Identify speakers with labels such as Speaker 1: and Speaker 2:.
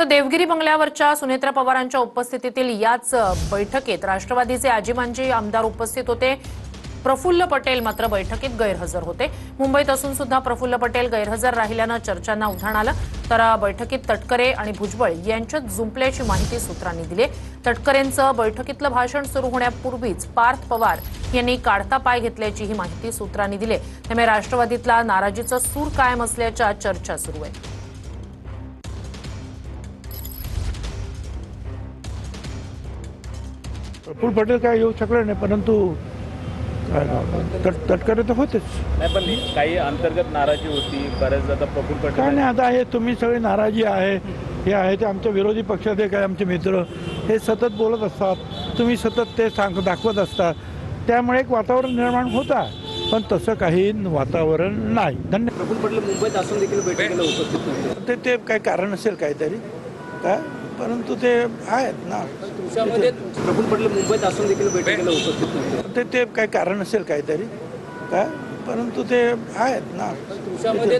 Speaker 1: तर देवगिरी बंगल्यावरच्या सुनेत्रा पवारांच्या उपस्थितीतील याच बैठकीत राष्ट्रवादीचे आजीमांजी आमदार उपस्थित होते। प्रफुल्ल पटेल मात्र बैठकीत गैरहजर होते। मुंबईत असून सुद्धा प्रफुल्ल पटेल गैरहजर राहिल्यानं चर्चांना उधाण आलं। तर बैठकीत तटकरे आणि भुजबळ यांच्यात जुंपल्याची माहिती सूत्रांनी दिली। तटकरेंचं बैठकीतलं भाषण सुरू होण्यापूर्वीच पार्थ पवार यांनी काढता पाय घेतल्याची ही माहिती सूत्रांनी दिली। त्यामुळे राष्ट्रवादीतला नाराजीचा सूर कायम असल्याच्या चर्चा सुरू आहेत।
Speaker 2: प्रफुल्ल पटेल काय येऊ शकले नाही, परंतु तटकरे तर होतेच।
Speaker 3: नाही, पण काही अंतर्गत नाराजी होती बऱ्याच आता प्रफुल्ल पटेल
Speaker 2: काय नाही, आता हे तुम्ही सगळे नाराजी आहे, हे आहे ते आमच्या विरोधी पक्षाचे काय आमचे मित्र हे सतत बोलत असतात, तुम्ही सतत ते दाखवत असतात, त्यामुळे एक वातावरण निर्माण होता, पण तसं काही वातावरण नाही। धन्यवाद।
Speaker 4: प्रफुल्ल पटेल मुंबईत असून देखील बैठकीला उपस्थित नव्हते।
Speaker 2: ते काय कारण असेल काहीतरी काय, परंतु ते आहेत ना।
Speaker 4: तुमच्यामध्ये प्रफुल्ल पटेल मुंबईत असून देखील बैठकीला उपस्थित नव्हते।
Speaker 2: ते काय कारण असेल काहीतरी काय, परंतु ते आहेत ना।
Speaker 4: तुमच्यामध्ये